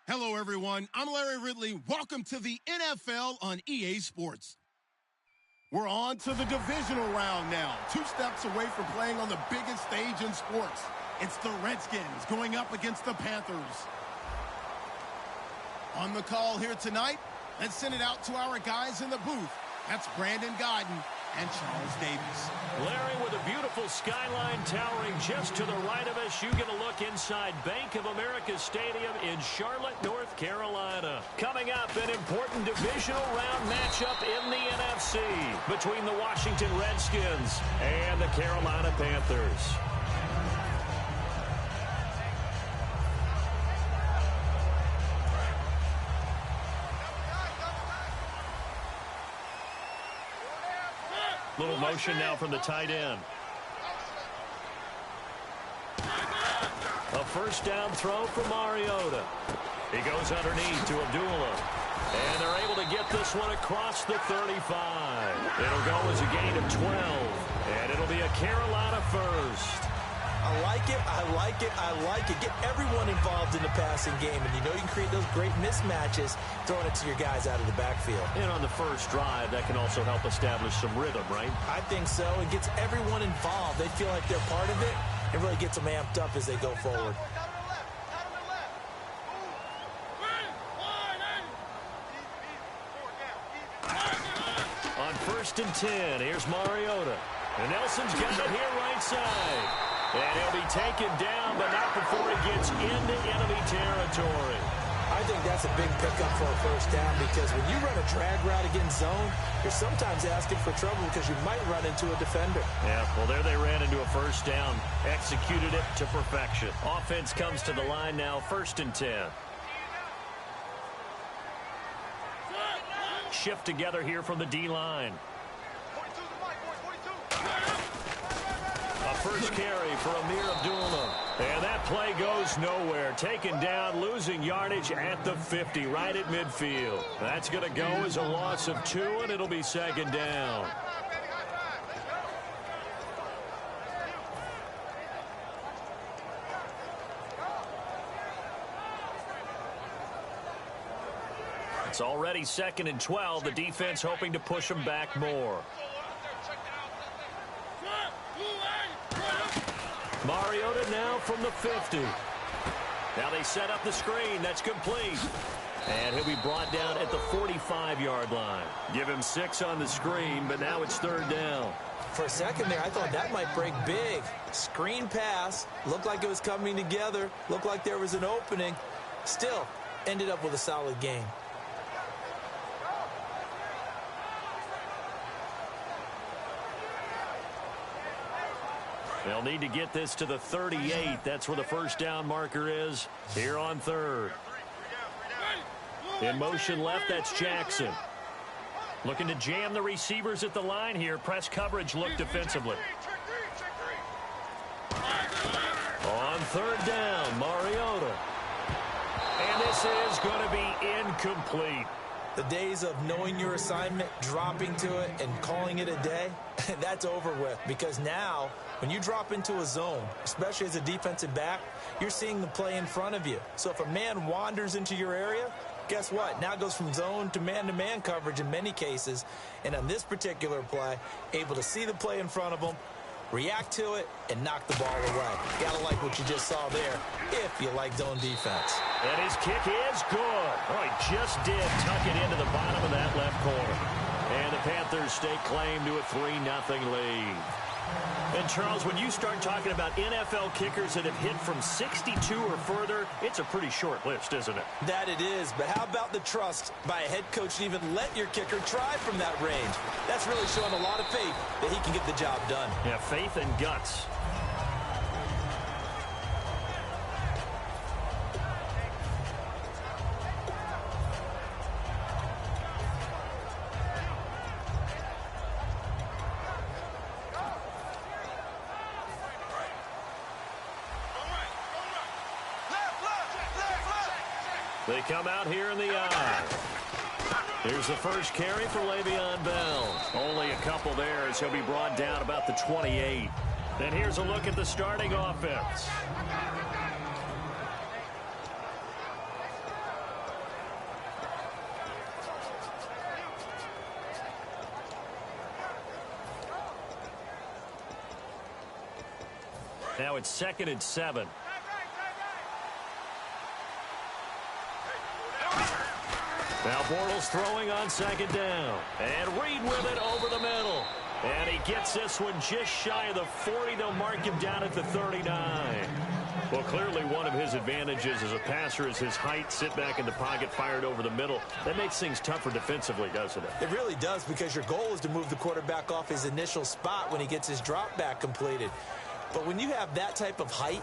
Hello, everyone. I'm Larry Ridley. Welcome to the NFL on EA Sports. We're on to the divisional round now. 2 steps away from playing on the biggest stage in sports. It's the Redskins going up against the Panthers. On the call here tonight, let's send it out to our guys in the booth. That's Brandon Godden and Charles Davis. Larry, with a beautiful skyline towering just to the right of us, you get a look inside Bank of America Stadium in Charlotte, North Carolina. Coming up, an important divisional round matchup in the NFC between the Washington Redskins and the Carolina Panthers. Little motion now from the tight end. A first down throw for Mariota. He goes underneath to Abdullah. And they're able to get this one across the 35. It'll go as a gain of 12. And it'll be a Carolina first. I like it, I like it, I like it. Get everyone involved in the passing game. And you know you can create those great mismatches throwing it to your guys out of the backfield. And on the first drive, that can also help establish some rhythm, right? I think so. It gets everyone involved. They feel like they're part of it. It really gets them amped up as they go forward. On 1st and 10, here's Mariota. And Nelson's got it here right side. And he'll be taken down, but not before he gets into enemy territory. I think that's a big pickup for a first down because when you run a drag route against zone, you're sometimes asking for trouble because you might run into a defender. Yeah, well, there they ran into a first down. Executed it to perfection. Offense comes to the line now, 1st and 10. Shift together here from the D-line. A first carry for Amir Abdullah. And that play goes nowhere. Taken down, losing yardage at the 50, right at midfield. That's going to go as a loss of 2, and it'll be 2nd down. It's already 2nd and 12. The defense hoping to push them back more. Mariota now from the 50. Now they set up the screen. That's complete. And he'll be brought down at the 45-yard line. Give him 6 on the screen, but now it's 3rd down. For a second there, I thought that might break big. Screen pass. Looked like it was coming together. Looked like there was an opening. Still, ended up with a solid game. They'll need to get this to the 38. That's where the first down marker is here on 3rd. In motion left, that's Jackson. Looking to jam the receivers at the line here. Press coverage look defensively. On 3rd down, Mariota. And this is going to be incomplete. The days of knowing your assignment, dropping to it, and calling it a day, that's over with. Because now, when you drop into a zone, especially as a defensive back, you're seeing the play in front of you. So if a man wanders into your area, guess what? Now it goes from zone to man-to-man coverage in many cases. And on this particular play, able to see the play in front of him, react to it, and knock the ball away. Gotta like what you just saw there, if you like zone defense. And his kick is good. Oh, he just did tuck it into the bottom of that left corner. And the Panthers stake claim to a 3-0 lead. And, Charles, when you start talking about NFL kickers that have hit from 62 or further, it's a pretty short list, isn't it? That it is, but how about the trust by a head coach to even let your kicker try from that range? That's really showing a lot of faith that he can get the job done. Yeah, faith and guts. They come out here in the eye. Here's the first carry for Le'Veon Bell. Only a couple there as he'll be brought down about the 28. And here's a look at the starting offense. Now it's 2nd and 7. Now Bortles throwing on 2nd down. And Reed with it over the middle. And he gets this one just shy of the 40. They'll mark him down at the 39. Well, clearly one of his advantages as a passer is his height. Sit back in the pocket, fired over the middle. That makes things tougher defensively, doesn't it? It really does, because your goal is to move the quarterback off his initial spot when he gets his drop back completed. But when you have that type of height,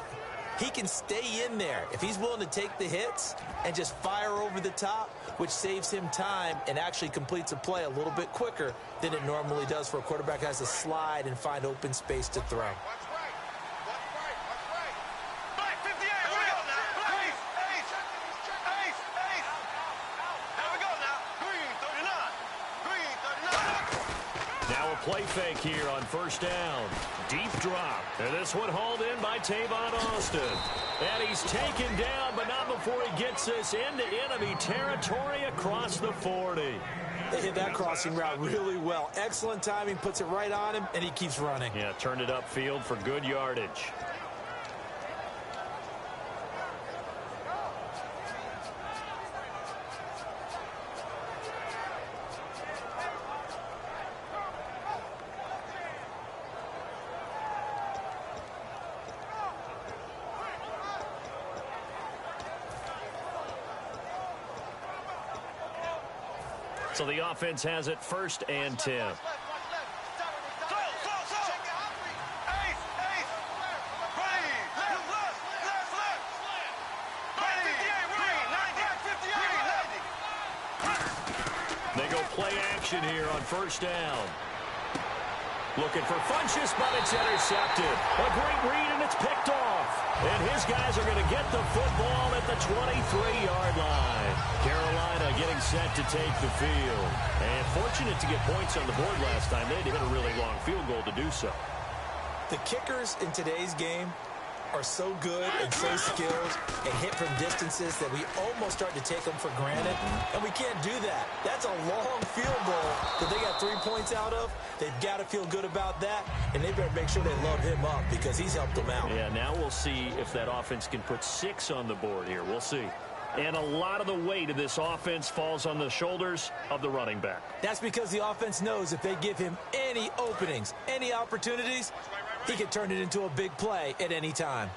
he can stay in there if he's willing to take the hits and just fire over the top, which saves him time and actually completes a play a little bit quicker than it normally does for a quarterback that has to slide and find open space to throw. Now a play fake here on 1st down. Deep drop. And this one hauled in by Tavon Austin. And he's taken down, but not before he gets this into enemy territory across the 40. They hit that crossing route really well. Excellent timing, puts it right on him, and he keeps running. Yeah, turned it upfield for good yardage. So the offense has it 1st and 10. They go play action here on 1st down. Looking for Funchess, but it's intercepted. A great read, and it's picked off. And his guys are going to get the football at the 23-yard line. Carolina getting set to take the field. And fortunate to get points on the board last time. They had to hit a really long field goal to do so. The kickers in today's game are so good and so skilled and hit from distances that we almost start to take them for granted, and we can't do that. That's a long field goal that they got 3 points out of. They've got to feel good about that, and they better make sure they load him up because he's helped them out. Yeah, now we'll see if that offense can put 6 on the board here. We'll see. And a lot of the weight of this offense falls on the shoulders of the running back. That's because the offense knows if they give him any openings, any opportunities, he can turn it into a big play at any time.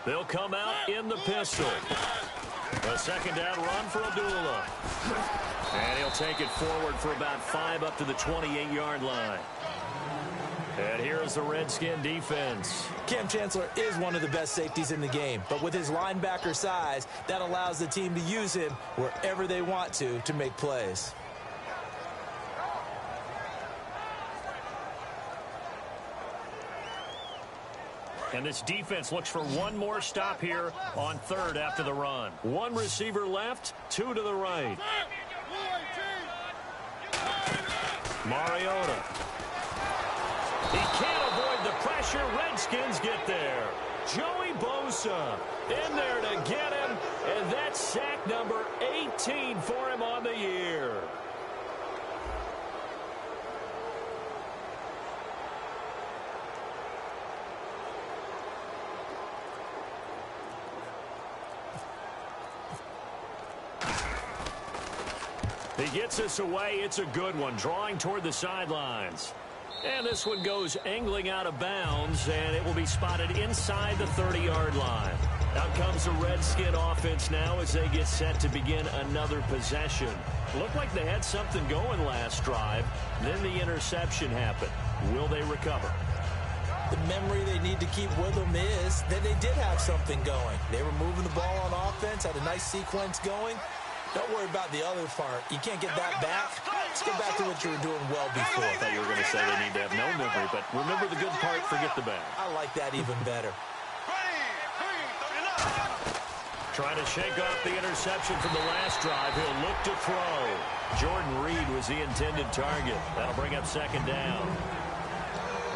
They'll come out in the pistol. A 2nd down run for Abdullah. And he'll take it forward for about 5 up to the 28-yard line. And here's the Redskin defense. Cam Chancellor is one of the best safeties in the game, but with his linebacker size, that allows the team to use him wherever they want to make plays. And this defense looks for one more stop here on 3rd after the run. 1 receiver left, 2 to the right. Mariota. He can't avoid the pressure. Redskins get there. Joey Bosa in there to get him, and that's sack number 18 for him on the year. He gets this away. It's a good one, drawing toward the sidelines. And this one goes angling out of bounds, and it will be spotted inside the 30-yard line. Out comes the Redskin offense now as they get set to begin another possession. Looked like they had something going last drive. Then the interception happened. Will they recover? The memory they need to keep with them is that they did have something going. They were moving the ball on offense, had a nice sequence going. Don't worry about the other part. You can't get that back. Let's get back to what you were doing well before. I thought you were going to say they need to have no memory, but remember the good part, forget the bad. I like that even better. Trying to shake off the interception from the last drive. He'll look to throw. Jordan Reed was the intended target. That'll bring up 2nd down.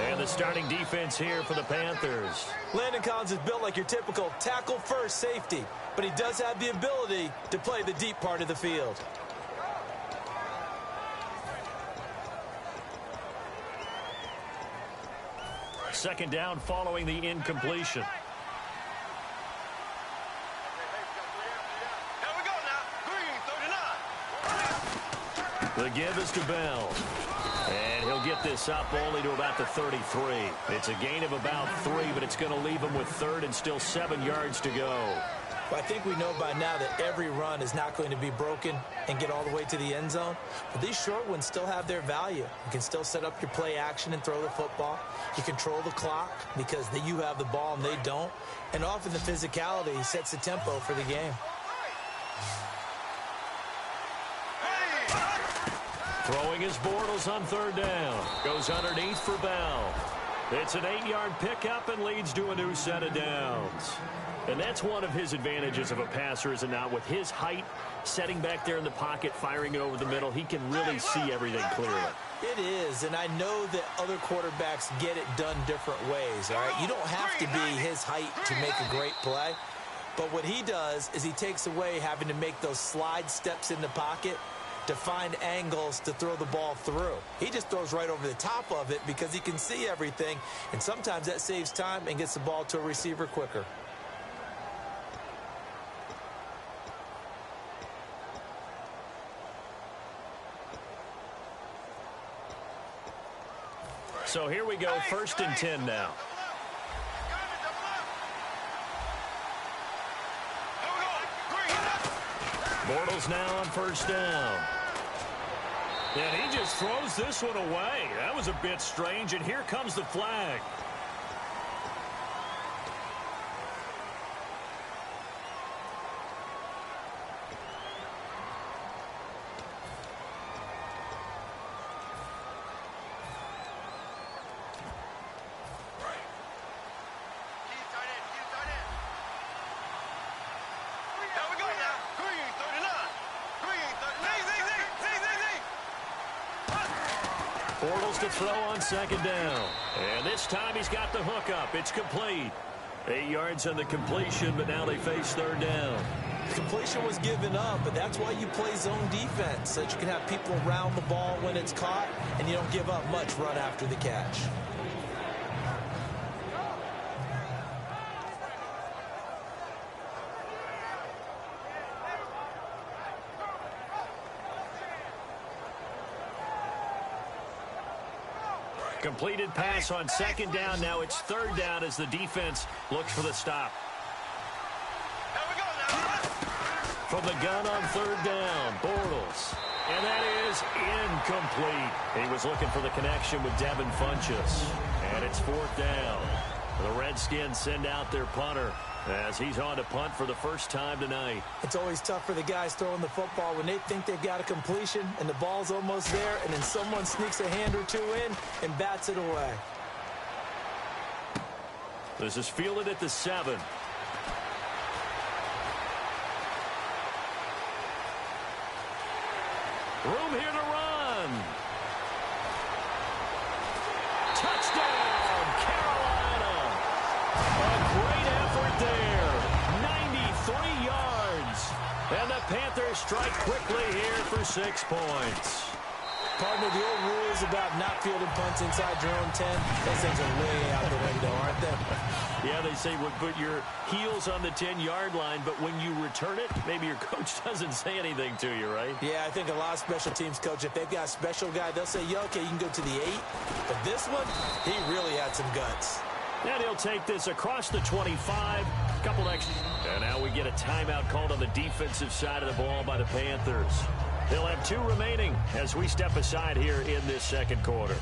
And the starting defense here for the Panthers. Landon Collins is built like your typical tackle-first safety, but he does have the ability to play the deep part of the field. Second down following the incompletion. The give is to Bell. And he'll get this up only to about the 33. It's a gain of about 3, but it's going to leave him with third and still 7 yards to go. Well, I think we know by now that every run is not going to be broken and get all the way to the end zone. But these short ones still have their value. You can still set up your play action and throw the football. You control the clock because you have the ball and they don't. And often the physicality sets the tempo for the game. Throwing his Bortles on third down. Goes underneath for Bell. It's an 8-yard pickup and leads to a new set of downs. And that's one of his advantages of a passer, is it not? With his height, setting back there in the pocket, firing it over the middle, he can really see everything clearly. It is, and I know that other quarterbacks get it done different ways, all right? You don't have to be his height to make a great play. But what he does is he takes away having to make those slide steps in the pocket to find angles to throw the ball through. He just throws right over the top of it because he can see everything, and sometimes that saves time and gets the ball to a receiver quicker. So here we go, 1st and 10 now. Bortles now on 1st down. And he just throws this one away. That was a bit strange, and here comes the flag. Bortles to throw on 2nd down. And this time he's got the hook up. It's complete. 8 yards on the completion, but now they face 3rd down. Completion was given up, but that's why you play zone defense, so that you can have people around the ball when it's caught, and you don't give up much run after the catch. Completed pass on 2nd down. Now it's 3rd down as the defense looks for the stop. From the gun on 3rd down, Bortles. And that is incomplete. He was looking for the connection with Devin Funchess. And it's 4th down. The Redskins send out their punter as he's on to punt for the first time tonight. It's always tough for the guys throwing the football when they think they've got a completion and the ball's almost there, and then someone sneaks a hand or two in and bats it away. This is fielded at the 7. Room here to run. Touchdown, Carolina. A great effort there. 93 yards. And the Panthers strike quickly here for 6 points. Partner, the old rules about not fielding punts inside your own 10, those things are way out the window, aren't they? Yeah, they say put your heels on the 10-yard line, but when you return it, maybe your coach doesn't say anything to you, right? Yeah, I think a lot of special teams coach, if they've got a special guy, they'll say, yeah, okay, you can go to the 8. But this one, he really had some guts. And he'll take this across the 25. Couple extra. And now we get a timeout called on the defensive side of the ball by the Panthers. They'll have 2 remaining as we step aside here in this 2nd quarter.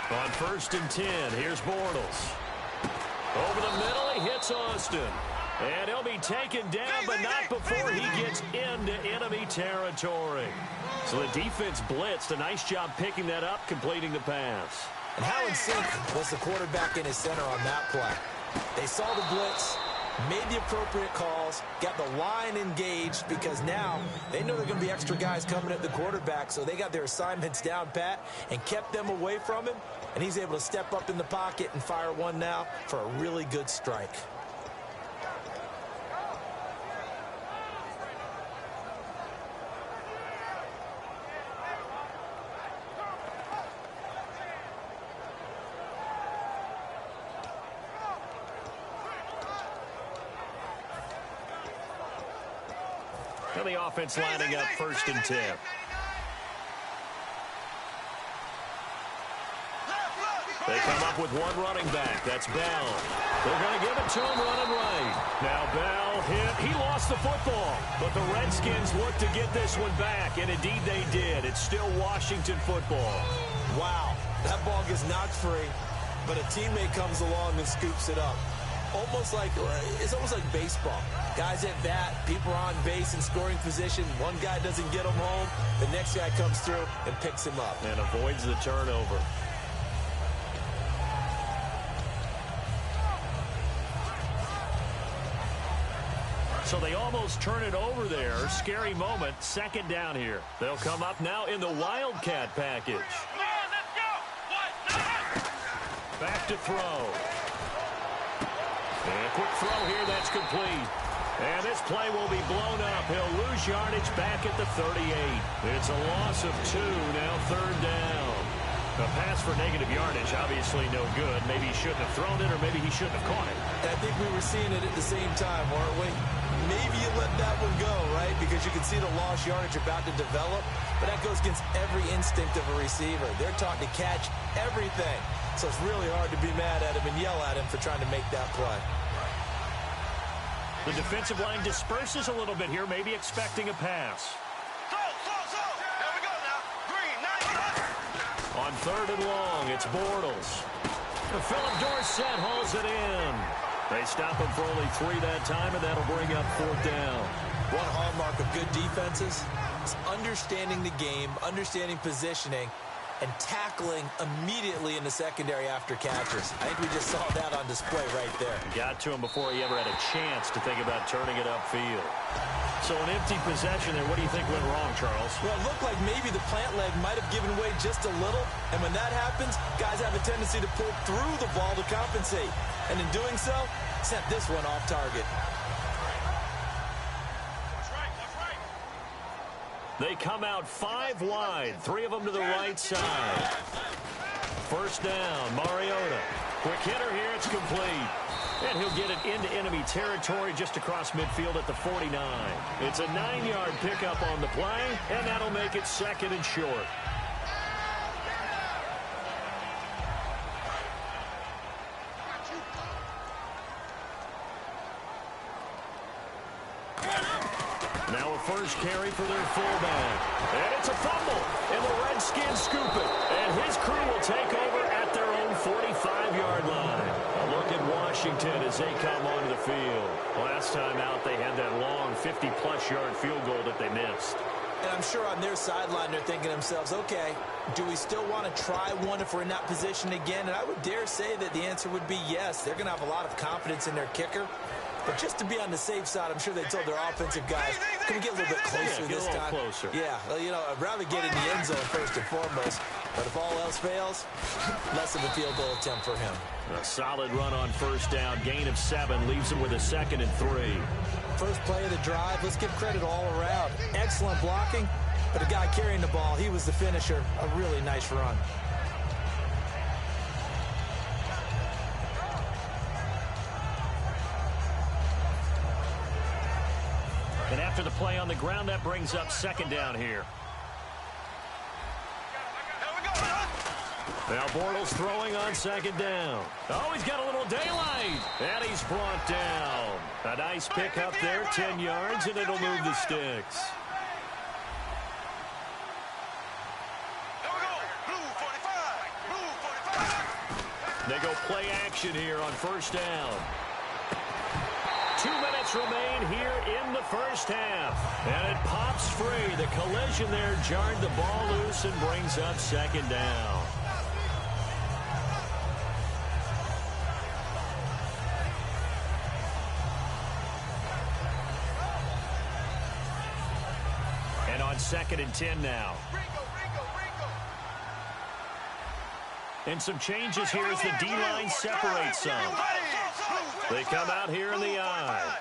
On 1st and 10, here's Bortles. Over the middle, he hits Austin. And he'll be taken down, but not before he gets into enemy territory. So the defense blitzed. A nice job picking that up, completing the pass. And how in sync was the quarterback in his center on that play? They saw the blitz, made the appropriate calls, got the line engaged, because now they know there are going to be extra guys coming at the quarterback, so they got their assignments down pat and kept them away from him, and he's able to step up in the pocket and fire one now for a really good strike. The offense lining up 1st and 10. They come up with one running back. That's Bell. They're going to give it to him running right. Now Bell hit. He lost the football. But the Redskins look to get this one back, and indeed they did. It's still Washington football. Wow. That ball gets knocked free, but a teammate comes along and scoops it up. It's almost like baseball. Guys at bat, people are on base in scoring position. One guy doesn't get him home. The next guy comes through and picks him up. And avoids the turnover. So they almost turn it over there. Scary moment. 2nd down here. They'll come up now in the Wildcat package. Back to throw. And a quick throw here, that's complete. And this play will be blown up. He'll lose yardage back at the 38. It's a loss of 2, now 3rd down. A pass for negative yardage, obviously no good. Maybe he shouldn't have thrown it, or maybe he shouldn't have caught it. I think we were seeing it at the same time, weren't we? Maybe you let that one go, right? Because you can see the lost yardage about to develop. But that goes against every instinct of a receiver. They're taught to catch everything. So it's really hard to be mad at him and yell at him for trying to make that play. The defensive line disperses a little bit here, maybe expecting a pass. Here we go now. Green, 90. On 3rd and long, it's Bortles. Philip Dorsett hauls it in. They stop him for only 3 that time, and that'll bring up 4th down. One hallmark of good defenses is understanding the game, understanding positioning, and tackling immediately in the secondary after catches. I think we just saw that on display right there. Got to him before he ever had a chance to think about turning it upfield. So an empty possession there. What do you think went wrong, Charles? Well, it looked like maybe the plant leg might have given way just a little, and when that happens, guys have a tendency to pull through the ball to compensate. And in doing so, sent this one off target. They come out 5 wide, 3 of them to the right side. 1st down, Mariota. Quick hitter here, it's complete. And he'll get it into enemy territory just across midfield at the 49. It's a 9-yard pickup on the play, and that'll make it 2nd and short. Now a first carry for their fullback. And it's a fumble. And the Redskins scoop it. And his crew will take over at their own 45-yard line. A look at Washington as they come onto the field. Last time out, they had that long 50-plus yard field goal that they missed. And I'm sure on their sideline they're thinking to themselves, okay, do we still want to try one if we're in that position again? And I would dare say that the answer would be yes. They're going to have a lot of confidence in their kicker. But just to be on the safe side, I'm sure they told their offensive guys, can we get a little bit closer this time? Closer. Yeah, well, you know, I'd rather get in the end zone first and foremost. But if all else fails, less of a field goal attempt for him. A solid run on 1st down. Gain of 7 leaves him with a 2nd and 3. First play of the drive, let's give credit all around. Excellent blocking, but the guy carrying the ball, he was the finisher. A really nice run. And after the play on the ground, that brings up 2nd down here. Now Bortles throwing on 2nd down. Oh, he's got a little daylight. And he's brought down. A nice pick up there, 10 yards, and it'll move the sticks. They go play action here on 1st down. 2 minutes remain here in the 1st half. And it pops free. The collision there jarred the ball loose and brings up 2nd down. 2nd and 10 now. And some changes here as the D-line separates some. They come out here in the I.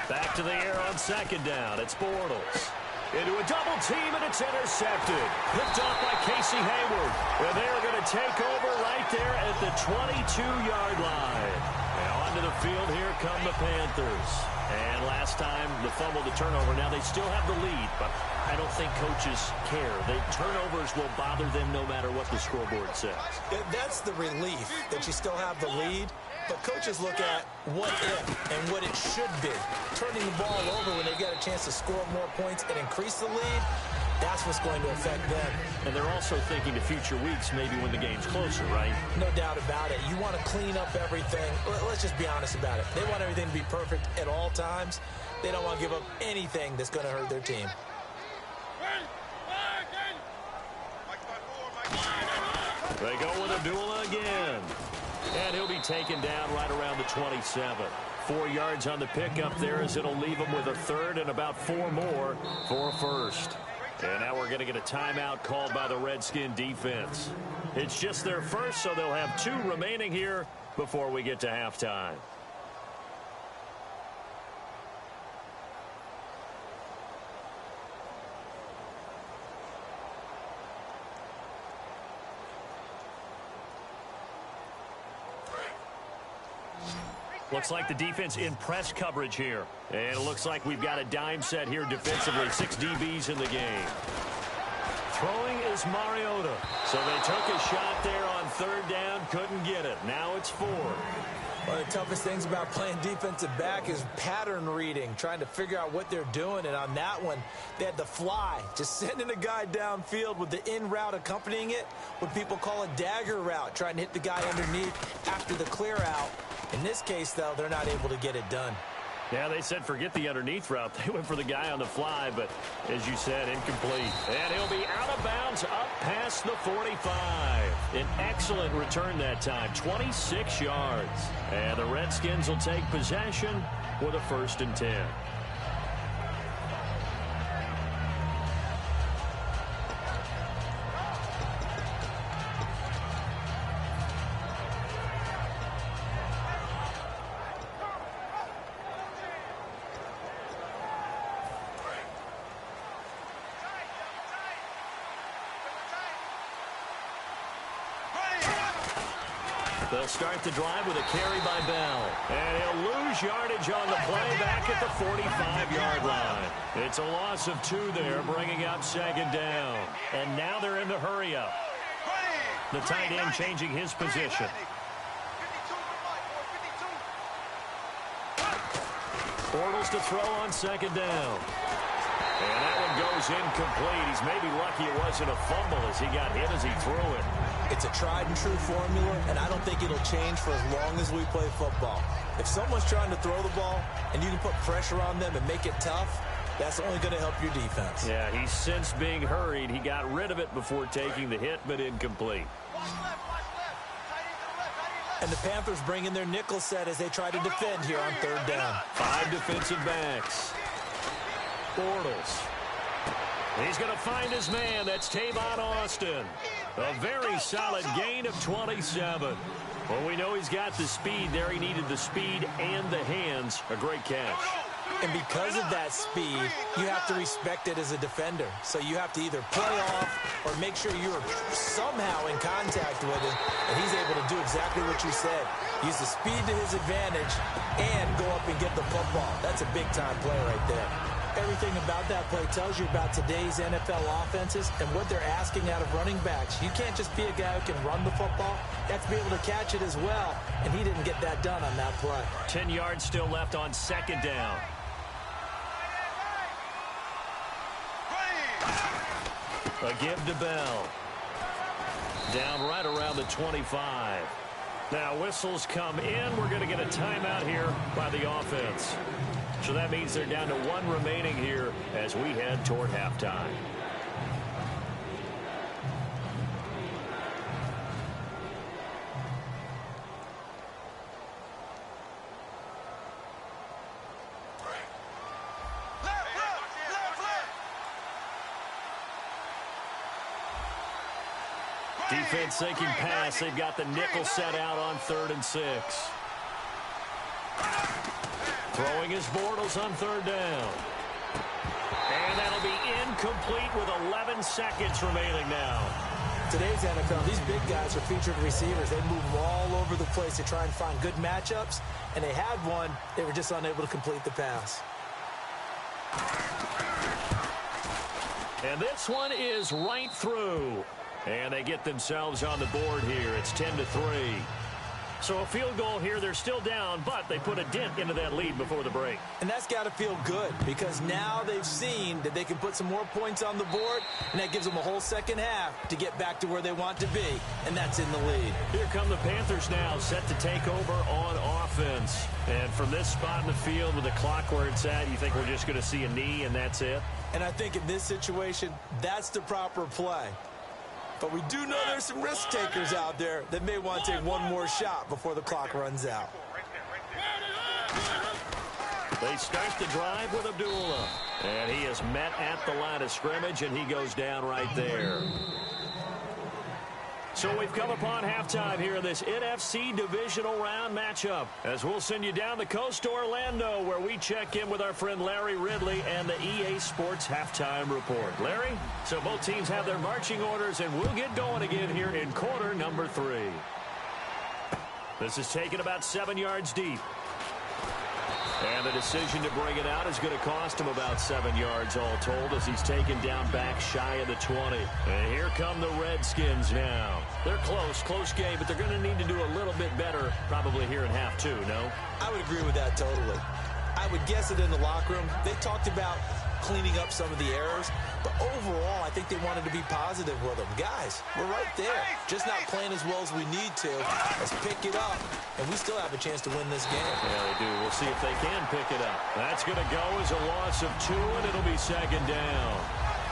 Back to the air on 2nd down. It's Bortles. Into a double team, and it's intercepted. Picked off by Casey Hayward. And they're going to take over right there at the 22-yard line. And onto the field, here come the Panthers. And last time, the fumble, the turnover. Now they still have the lead, but I don't think coaches care. The turnovers will bother them no matter what the scoreboard says. That's the relief that you still have the lead. But coaches look at what if and what it should be. Turning the ball over when they get a chance to score more points and increase the lead, that's what's going to affect them. And they're also thinking to future weeks, maybe when the game's closer, right? No doubt about it. You want to clean up everything. Let's just be honest about it. They want everything to be perfect at all times. They don't want to give up anything that's going to hurt their team. They go with Abdullah again. And he'll be taken down right around the 27. 4 yards on the pickup there as it'll leave him with a third and about 4 more for a first. And now we're going to get a timeout called by the Redskin defense. It's just their first, so they'll have 2 remaining here before we get to halftime. Looks like the defense in press coverage here. And it looks like we've got a dime set here defensively. 6 DBs in the game. Throwing is Mariota. So they took a shot there on 3rd down. Couldn't get it. Now it's 4. One of the toughest things about playing defensive back is pattern reading, trying to figure out what they're doing. And on that one, they had to fly, just sending a guy downfield with the in route accompanying it, what people call a dagger route, trying to hit the guy underneath after the clear out. In this case, though, they're not able to get it done. Yeah, they said forget the underneath route. They went for the guy on the fly, but as you said, incomplete. And he'll be out of bounds up past the 45. An excellent return that time, 26 yards. And the Redskins will take possession with a 1st and 10. They'll start the drive with a carry by Bell. And he'll lose yardage on the play back at the 45-yard line. It's a loss of 2 there, bringing up 2nd down. And now they're in the hurry-up. The tight end changing his position. Bortles to throw on 2nd down. And that one goes incomplete. He's maybe lucky it wasn't a fumble as he got hit as he threw it. It's a tried-and-true formula, and I don't think it'll change for as long as we play football. If someone's trying to throw the ball and you can put pressure on them and make it tough, that's only going to help your defense. Yeah, he's since being hurried. He got rid of it before taking the hit, but incomplete. And the Panthers bring in their nickel set as they try to defend here on 3rd down. 5 defensive backs. Bortles. He's going to find his man. That's Tavon Austin. A very solid gain of 27. Well, we know he's got the speed there. He needed the speed and the hands. A great catch. And because of that speed, you have to respect it as a defender. So you have to either play off or make sure you're somehow in contact with him. And he's able to do exactly what you said. Use the speed to his advantage and go up and get the football. That's a big-time play right there. Everything about that play tells you about today's NFL offenses and what they're asking out of running backs. You can't just be a guy who can run the football. You have to be able to catch it as well, and he didn't get that done on that play. 10 yards still left on 2nd down. A give to Bell. Down right around the 25. Now whistles come in. We're going to get a timeout here by the offense. So that means they're down to 1 remaining here as we head toward halftime. Defense thinking pass. They've got the nickel set out on 3rd and 6. Throwing his Bortles on 3rd down. And that'll be incomplete with 11 seconds remaining now. Today's NFL, these big guys are featured receivers. They move all over the place to try and find good matchups, and they had one. They were just unable to complete the pass. And this one is right through. And they get themselves on the board here. It's 10-3. So a field goal here. They're still down, but they put a dent into that lead before the break. And that's got to feel good because now they've seen that they can put some more points on the board, and that gives them a whole second half to get back to where they want to be, and that's in the lead. Here come the Panthers now, set to take over on offense. And from this spot in the field with the clock where it's at, you think we're just going to see a knee and that's it? And I think in this situation, that's the proper play. But we do know there's some risk takers out there that may want to take one more shot before the clock runs out. They start the drive with Abdullah. And he is met at the line of scrimmage, and he goes down right there. So we've come upon halftime here in this NFC divisional round matchup, as we'll send you down the coast to Orlando, where we check in with our friend Larry Ridley and the EA Sports Halftime Report. Larry, so both teams have their marching orders, and we'll get going again here in quarter number 3. This is taken about 7 yards deep. And the decision to bring it out is going to cost him about 7 yards all told, as he's taken down back shy of the 20. And here come the Redskins now. They're close game, but they're going to need to do a little bit better probably here in half 2, no? I would agree with that totally. I would guess it in the locker room. They talked about cleaning up some of the errors, but overall, I think they wanted to be positive with them. Guys, we're right there. Just not playing as well as we need to. Let's pick it up, and we still have a chance to win this game. Yeah, they do. We'll see if they can pick it up. That's going to go as a loss of 2, and it'll be 2nd down.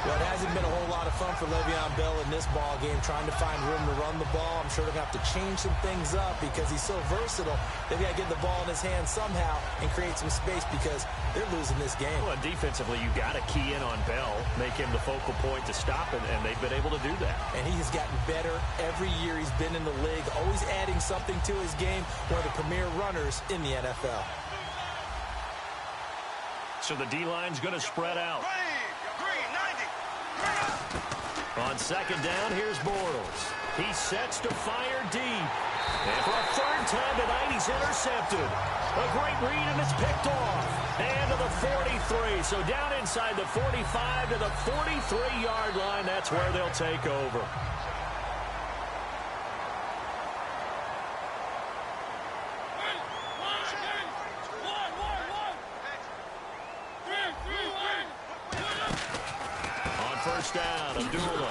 Well, it hasn't been a whole lot of fun for Le'Veon Bell in this ball game, trying to find room to run the ball. I'm sure they're going to have to change some things up because he's so versatile. They've got to get the ball in his hands somehow and create some space because they're losing this game. Well, defensively, you've got to key in on Bell, make him the focal point to stop it, and they've been able to do that. And he has gotten better every year he's been in the league, always adding something to his game, one of the premier runners in the NFL. So the D-line's going to spread out. On 2nd down, here's Bortles. He sets to fire deep. And for a 3rd time tonight, he's intercepted. A great read, and it's picked off. And to the 43. So down inside the 45 to the 43-yard line. That's where they'll take over. Down, Abdullah.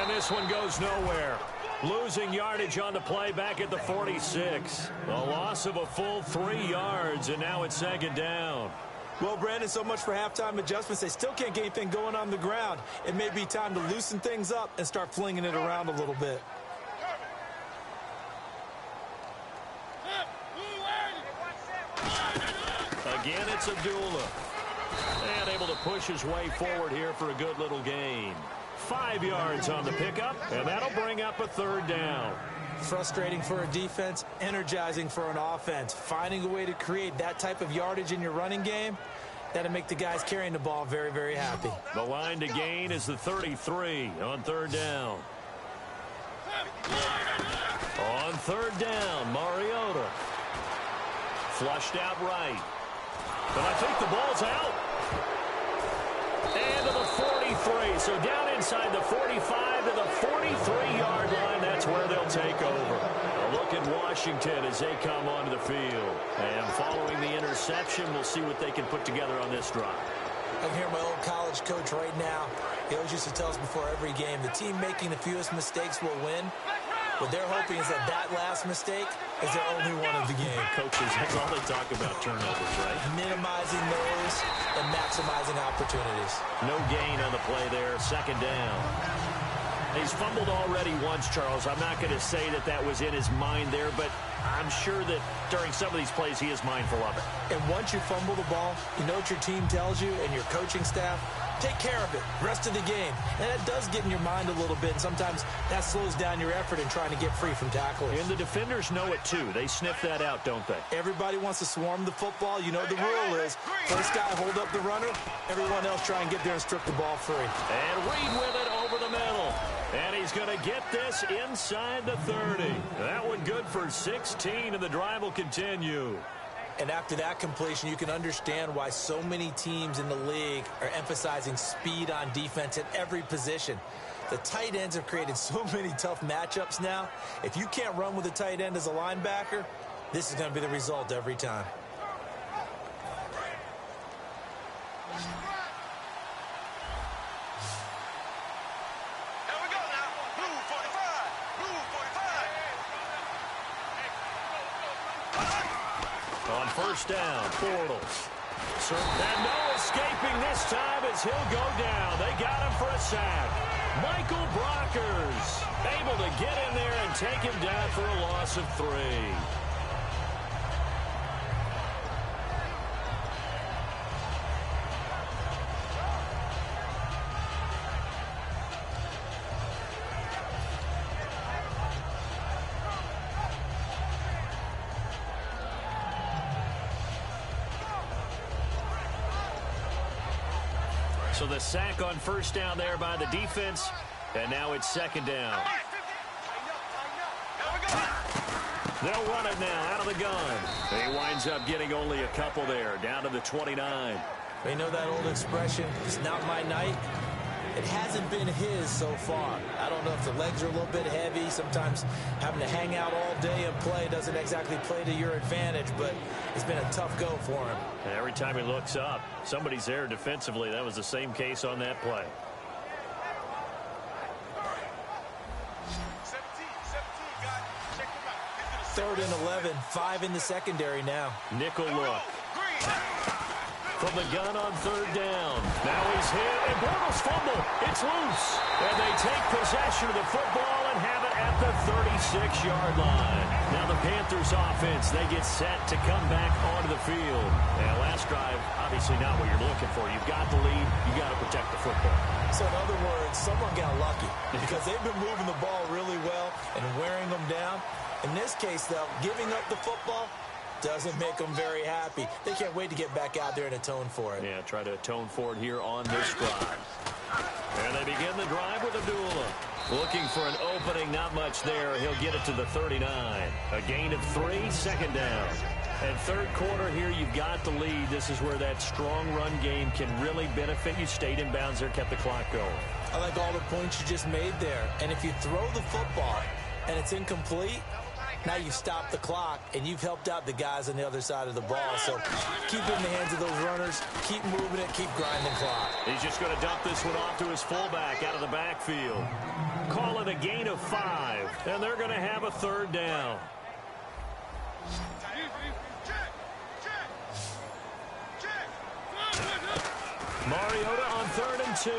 And this one goes nowhere. Losing yardage on the play back at the 46. A loss of a full 3 yards, and now it's 2nd down. Well, Brandon, so much for halftime adjustments. They still can't get anything going on the ground. It may be time to loosen things up and start flinging it around a little bit. Again, it's Abdullah. And able to push his way forward here for a good little gain. 5 yards on the pickup, and that'll bring up a 3rd down. Frustrating for a defense, energizing for an offense. Finding a way to create that type of yardage in your running game, that'll make the guys carrying the ball very, very happy. The line to gain is the 33 on 3rd down. On 3rd down, Mariota. Flushed out right. But I think the ball's out. And to the 43. So down inside the 45 to the 43-yard line. That's where they'll take over. A look at Washington as they come onto the field. And following the interception, we'll see what they can put together on this drive. I can hear my old college coach right now. He always used to tell us before every game, the team making the fewest mistakes will win. What they're hoping is that last mistake is their only one of the game. Coaches, that's all they talk about, turnovers, right? Minimizing those and maximizing opportunities. No gain on the play there, 2nd down. He's fumbled already once, Charles. I'm not going to say that that was in his mind there, but I'm sure that during some of these plays he is mindful of it. And once you fumble the ball, you know what your team tells you and your coaching staff? take care of it rest of the game. And that does get in your mind a little bit, and sometimes that slows down your effort in trying to get free from tacklers. And the defenders know it too. They sniff that out, don't they? Everybody wants to swarm the football. You know the rule is first guy hold up the runner, everyone else try and get there and strip the ball free. And Reed with it over the middle. And he's going to get this inside the 30. That one good for 16, and the drive will continue. And after that completion, you can understand why so many teams in the league are emphasizing speed on defense at every position. The tight ends have created so many tough matchups now. If you can't run with a tight end as a linebacker, this is going to be the result every time. Here we go now. Blue 45. Blue 45. On first down, Bortles. And no escaping this time as he'll go down. They got him for a sack. Michael Brockers able to get in there and take him down for a loss of 3. So the sack on first down there by the defense, and now it's second down. They'll run it now out of the gun. He winds up getting only a couple there, down to the 29. They know that old expression, it's not my night. It hasn't been his so far. I don't know if the legs are a little bit heavy. Sometimes having to hang out all day and play doesn't exactly play to your advantage, but it's been a tough go for him. And every time he looks up, somebody's there defensively. That was the same case on that play. 3rd and 11, 5 in the secondary now. Nickel look. From the gun on third down. Now he's hit, and Bortles fumble. It's loose. And they take possession of the football and have it at the 36-yard line. Now the Panthers offense, they get set to come back onto the field. And last drive, obviously not what you're looking for. You've got the lead. You've got to protect the football. So in other words, someone got lucky because they've been moving the ball really well and wearing them down. In this case, though, giving up the football doesn't make them very happy. They can't wait to get back out there and atone for it. Yeah, try to atone for it here on this drive. And they begin the drive with Abdullah. Looking for an opening, not much there. He'll get it to the 39. A gain of 3, second down. And third quarter here, you've got the lead. This is where that strong run game can really benefit you. Stayed in bounds there, kept the clock going. I like all the points you just made there. And if you throw the football and it's incomplete, now you stop the clock, and you've helped out the guys on the other side of the ball. So keep it in the hands of those runners. Keep moving it. Keep grinding the clock. He's just going to dump this one off to his fullback out of the backfield. Call it a gain of 5, and they're going to have a third down. Mariota on 3rd and 2.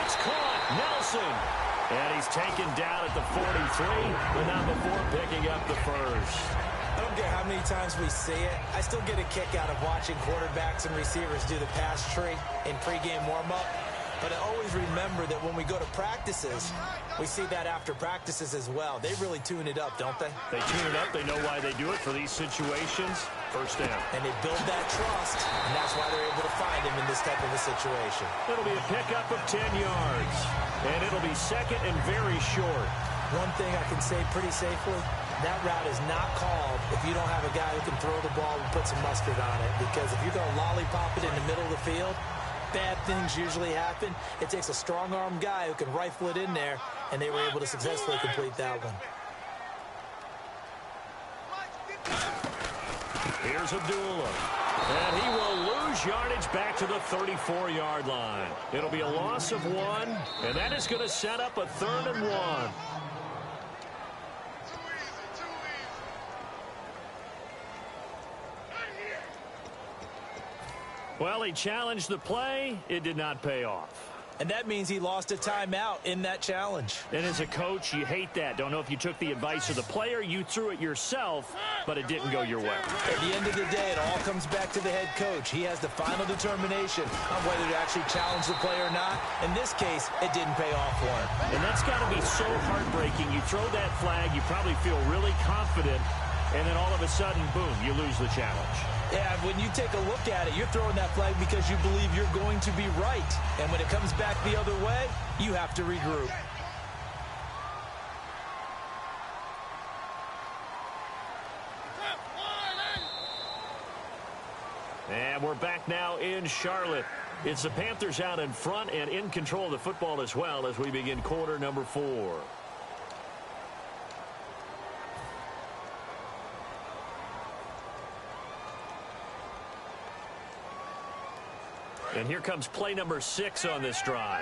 It's caught. Nelson. And he's taken down at the 43, but not before picking up the first. I don't care how many times we see it. I still get a kick out of watching quarterbacks and receivers do the pass tree in pregame warm-up. But I always remember that when we go to practices, we see that after practices as well. They really tune it up, don't they? They tune it up. They know why they do it for these situations. First down. And they build that trust, and that's why they're able to find him in this type of a situation. It'll be a pickup of 10 yards. And it'll be second and very short. One thing I can say pretty safely, that route is not called if you don't have a guy who can throw the ball and put some mustard on it. Because if you're going to lollipop it in the middle of the field, bad things usually happen. It takes a strong-arm guy who can rifle it in there, and they were able to successfully complete that one. Here's Abdullah. And he will lose yardage back to the 34-yard line. It'll be a loss of 1, and that is going to set up a 3rd and 1. Well, he challenged the play. It did not pay off. And that means he lost a timeout in that challenge. And as a coach, you hate that. Don't know if you took the advice of the player. You threw it yourself, but it didn't go your way. At the end of the day, it all comes back to the head coach. He has the final determination on whether to actually challenge the player or not. In this case, it didn't pay off for him. And that's got to be so heartbreaking. You throw that flag, you probably feel really confident, and then all of a sudden, boom, you lose the challenge. Yeah, when you take a look at it, you're throwing that flag because you believe you're going to be right. And when it comes back the other way, you have to regroup. And we're back now in Charlotte. It's the Panthers out in front and in control of the football as well as we begin quarter number 4. And here comes play number 6 on this drive.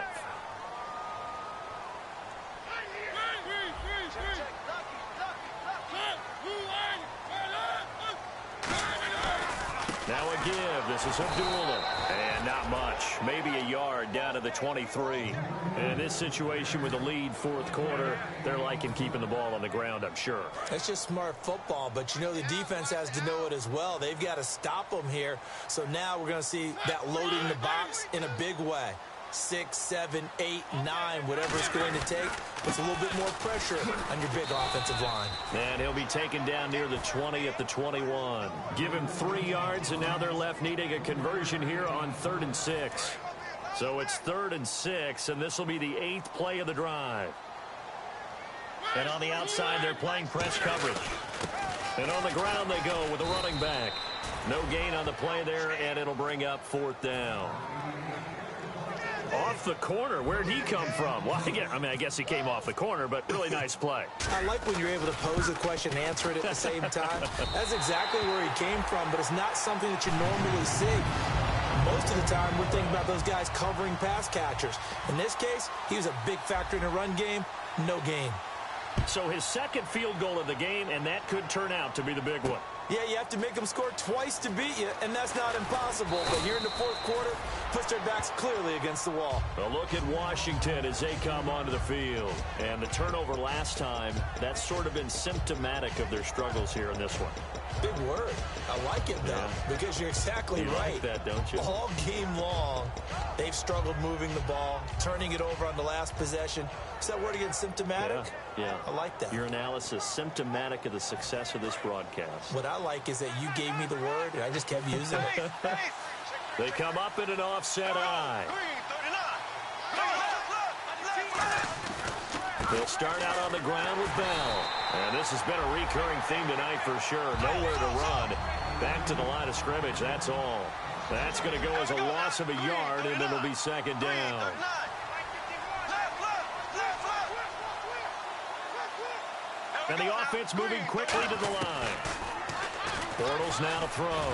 Now a give. This is Abdullah. And not much. Maybe a yard down to the 23. And in this situation with the lead fourth quarter, they're liking keeping the ball on the ground, I'm sure. That's just smart football, but you know the defense has to know it as well. They've got to stop them here. So now we're going to see that loading the box in a big way. 6, 7, 8, 9, whatever it's going to take. Puts a little bit more pressure on your big offensive line. And he'll be taken down near the 20 at the 21. Give him 3 yards, and now they're left needing a conversion here on 3rd and 6. So it's 3rd and 6, and this will be the 8th play of the drive. And on the outside, they're playing press coverage. And on the ground they go with a running back. No gain on the play there, and it'll bring up 4th down. Off the corner. Where'd he come from? Well, I guess he came off the corner, but really nice play. I like when you're able to pose a question and answer it at the same time. That's exactly where he came from, but it's not something that you normally see. Most of the time, we're thinking about those guys covering pass catchers. In this case, he was a big factor in the run game. No gain. So his second field goal of the game, and that could turn out to be the big one. Yeah, you have to make them score twice to beat you, and that's not impossible. But here in the fourth quarter, puts their backs clearly against the wall. A look at Washington as they come onto the field. And the turnover last time, that's sort of been symptomatic of their struggles here in this one. Big word. I like it, though, because you're exactly right. You like that, don't you? All game long, they've struggled moving the ball, turning it over on the last possession. Is that word again, symptomatic? Yeah. I like that. Your analysis, symptomatic of the success of this broadcast. What I like is that you gave me the word, and I just kept using it. They come up in an offset eye. They'll start out on the ground with Bell. And this has been a recurring theme tonight for sure. Nowhere to run. Back to the line of scrimmage, that's all. That's going to go as a loss of a yard, and it'll be 2nd down. And the offense moving quickly to the line. Bortles now to throw.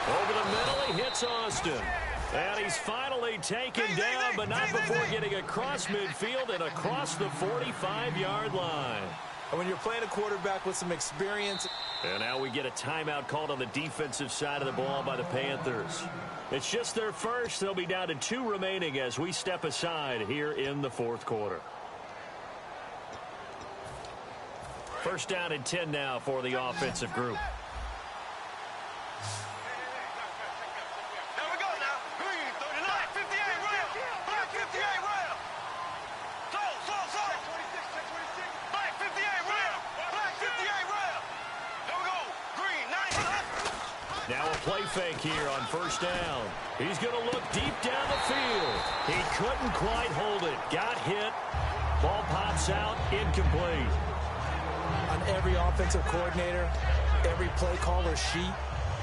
Over the middle, he hits Austin. And he's finally taken down, but not before getting across midfield and across the 45-yard line. And when you're playing a quarterback with some experience. And now we get a timeout called on the defensive side of the ball by the Panthers. It's just their first. They'll be down to 2 remaining as we step aside here in the fourth quarter. 1st down and 10 now for the offensive group. Now a play fake here on 1st down. He's going to look deep down the field. He couldn't quite hold it. Got hit. Ball pops out. Incomplete. On every offensive coordinator, every play caller sheet,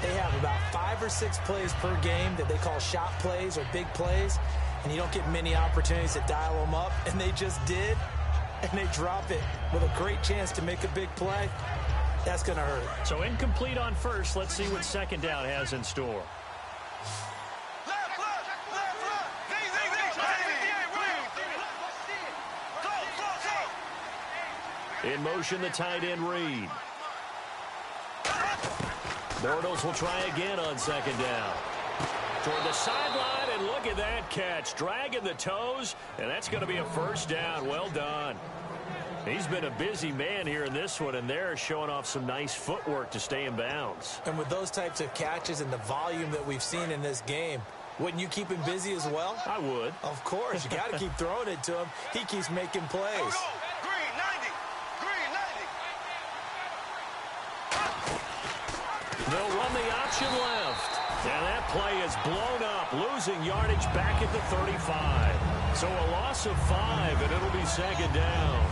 they have about 5 or 6 plays per game that they call shot plays or big plays, and you don't get many opportunities to dial them up, and they just did, and they drop it with a great chance to make a big play. That's going to hurt. So incomplete on 1st. Let's see what 2nd down has in store. In motion, the tight end Reed. Bortles will try again on 2nd down. Toward the sideline, and And look at that catch, dragging the toes, and that's going to be a first down. Well done. He's been a busy man here in this one, and they're showing off some nice footwork to stay in bounds. And with those types of catches and the volume that we've seen in this game, wouldn't you keep him busy as well? I would. Of course. You got to keep throwing it to him. He keeps making plays. Green 90. Green 90. They'll run the option left. And that play is blown up, losing yardage back at the 35. So a loss of 5, and it'll be second down.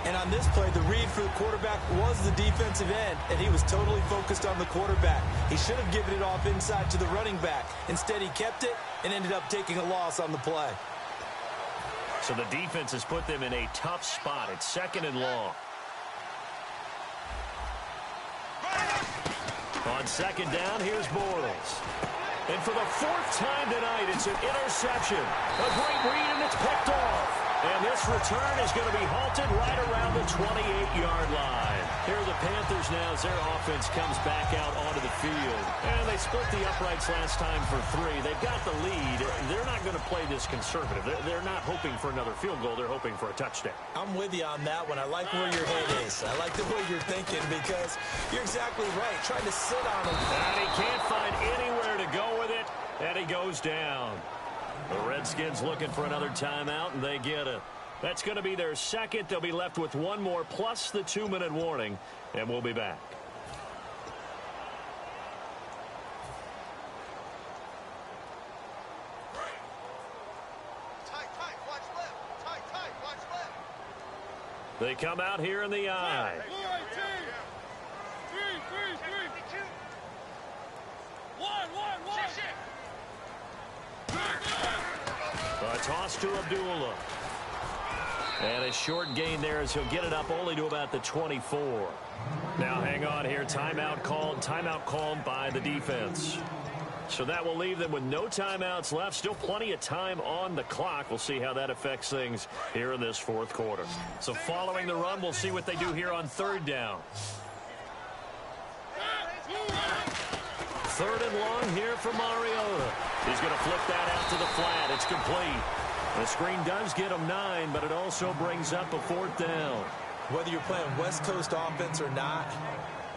And on this play, the read for the quarterback was the defensive end, and he was totally focused on the quarterback. He should have given it off inside to the running back. Instead, he kept it and ended up taking a loss on the play. So the defense has put them in a tough spot. It's second and long. On second down, here's Bortles. And for the 4th time tonight, it's an interception. A great read, and it's picked off. And this return is going to be halted right around the 28-yard line. Here are the Panthers now as their offense comes back out onto the field. And they split the uprights last time for 3. They've got the lead. They're not going to play this conservative. They're not hoping for another field goal. They're hoping for a touchdown. I'm with you on that one. I like where your head is. I like the way you're thinking because you're exactly right. Trying to sit on him. And he can't find anywhere to go with it. And he goes down. The Redskins looking for another timeout, and they get it. That's going to be their second. They'll be left with one more, plus the 2-minute warning, and we'll be back. Tight, watch left. Tight, watch left. They come out here in the eye. A toss to Abdullah. And a short gain there as he'll get it up only to about the 24. Now hang on here. Timeout called by the defense. So that will leave them with no timeouts left. Still plenty of time on the clock. We'll see how that affects things here in this 4th quarter. So following the run, we'll see what they do here on 3rd down. 3rd and long here for Mariota. He's going to flip that out to the flat. It's complete. The screen does get him 9, but it also brings up a 4th down. Whether you're playing West Coast offense or not,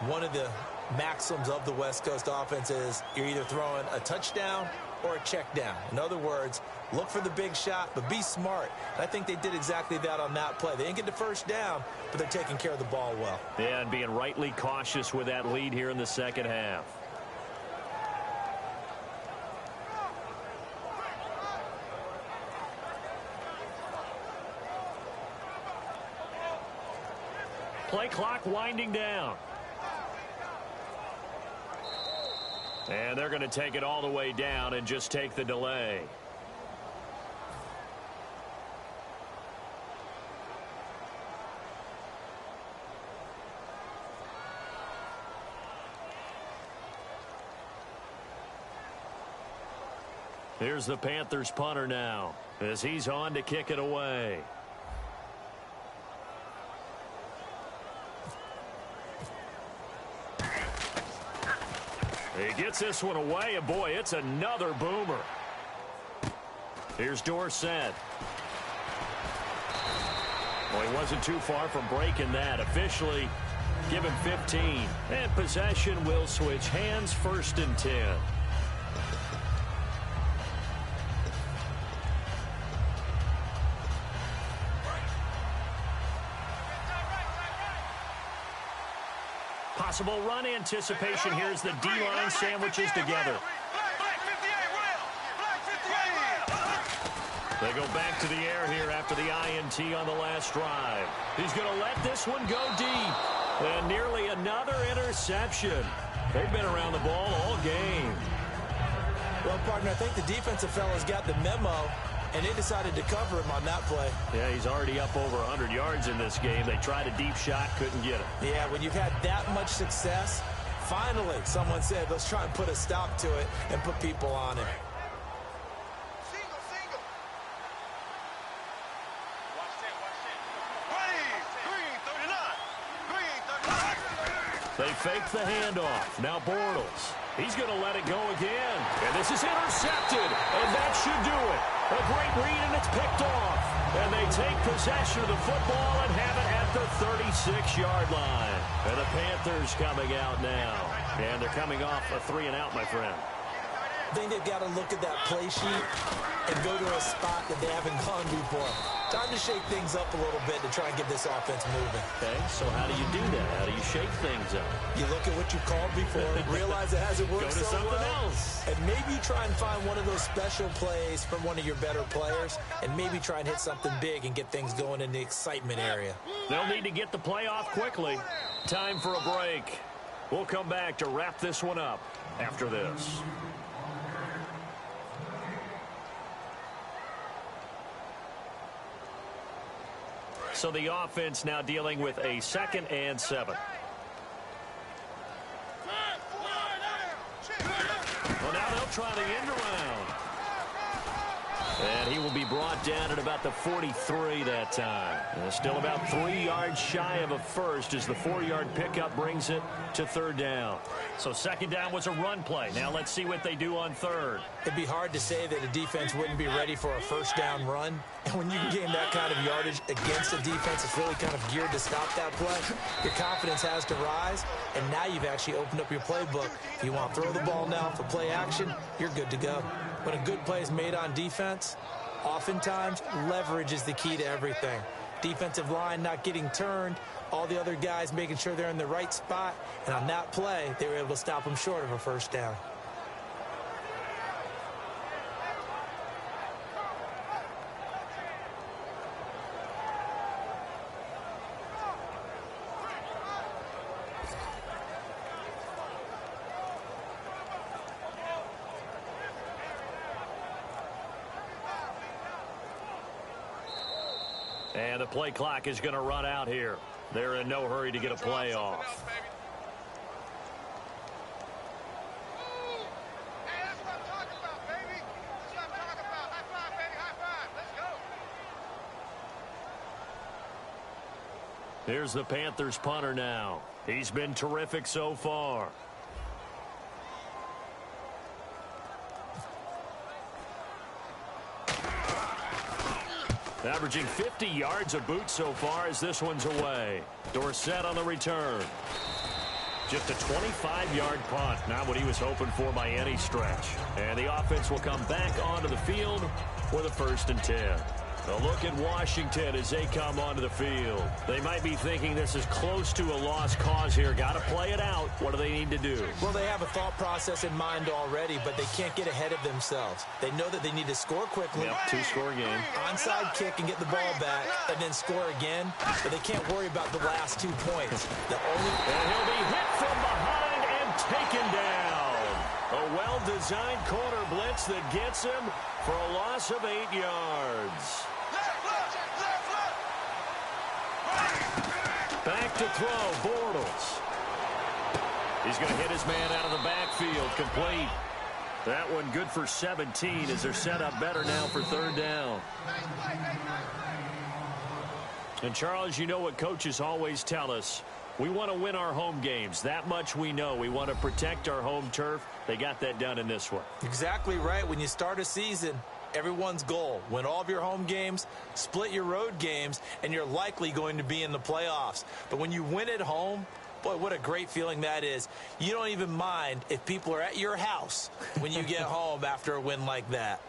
one of the maxims of the West Coast offense is you're either throwing a touchdown or a check down. In other words, look for the big shot, but be smart. And I think they did exactly that on that play. They didn't get the first down, but they're taking care of the ball well. Yeah, and being rightly cautious with that lead here in the second half. Play clock winding down. And they're going to take it all the way down and just take the delay. Here's the Panthers punter now as he's on to kick it away. He gets this one away, and boy, it's another boomer. Here's Dorsett. Well, he wasn't too far from breaking that. Officially, give him 15. And possession will switch hands, 1st and 10. Possible run anticipation. Here's the D-line sandwiches together. They go back to the air here after the INT on the last drive. He's going to let this one go deep. And nearly another interception. They've been around the ball all game. Well, partner, I think the defensive fellas got the memo, and they decided to cover him on that play. Yeah, he's already up over 100 yards in this game. They tried a deep shot, couldn't get it. Yeah, when you've had that much success, finally someone said, let's try and put a stop to it and put people on it. Single. Watch 10. Green 39. Green 39. They fake the handoff. Now Bortles. He's going to let it go again. And this is intercepted. And that should do it. A great read, and it's picked off. And they take possession of the football and have it at the 36-yard line. And the Panthers coming out now. And they're coming off a 3-and-out, my friend. I think they've got to look at that play sheet and go to a spot that they haven't gone before. Time to shake things up a little bit to try and get this offense moving. Okay, so how do you do that? How do you shake things up? You look at what you called before, realize it hasn't worked Go to so something well, else. and maybe you try and find one of those special plays from one of your better players, and maybe try and hit something big and get things going in the excitement area. They'll need to get the play off quickly. Time for a break. We'll come back to wrap this one up after this. So the offense now dealing with a 2nd and 7. Well, now they'll try the end around. And he will be brought down at about the 43 that time. And still about 3 yards shy of a first as the 4-yard pickup brings it to 3rd down. So 2nd down was a run play. Now let's see what they do on 3rd. It'd be hard to say that a defense wouldn't be ready for a 1st down run. And when you can gain that kind of yardage against a defense that's really kind of geared to stop that play, your confidence has to rise. And now you've actually opened up your playbook. If you want to throw the ball now for play action, you're good to go. When a good play is made on defense, oftentimes leverage is the key to everything. Defensive line not getting turned, all the other guys making sure they're in the right spot, and on that play, they were able to stop them short of a 1st down. And the play clock is going to run out here. They're in no hurry to get a play off. Here's the Panthers punter now. He's been terrific so far. Averaging 50 yards a boot so far as this one's away. Dorsett on the return. Just a 25-yard punt. Not what he was hoping for by any stretch. And the offense will come back onto the field for the 1st and 10. A look at Washington as they come onto the field. They might be thinking this is close to a lost cause here. Got to play it out. What do they need to do? Well, they have a thought process in mind already, but they can't get ahead of themselves. They know that they need to score quickly. Yep, 2-score game. Onside kick and get the ball back, and then score again. But they can't worry about the last 2 points. And he'll be hit from behind and taken down. A well-designed corner blitz that gets him for a loss of 8 yards. Back to throw, Bortles. He's going to hit his man out of the backfield, complete. That one good for 17 as they're set up better now for 3rd down. And Charles, you know what coaches always tell us. We want to win our home games. That much we know. We want to protect our home turf. They got that done in this one. Exactly right. When you start a season, everyone's goal, win all of your home games, split your road games, and you're likely going to be in the playoffs. But when you win at home, boy, what a great feeling that is. You don't even mind if people are at your house when you get home after a win like that.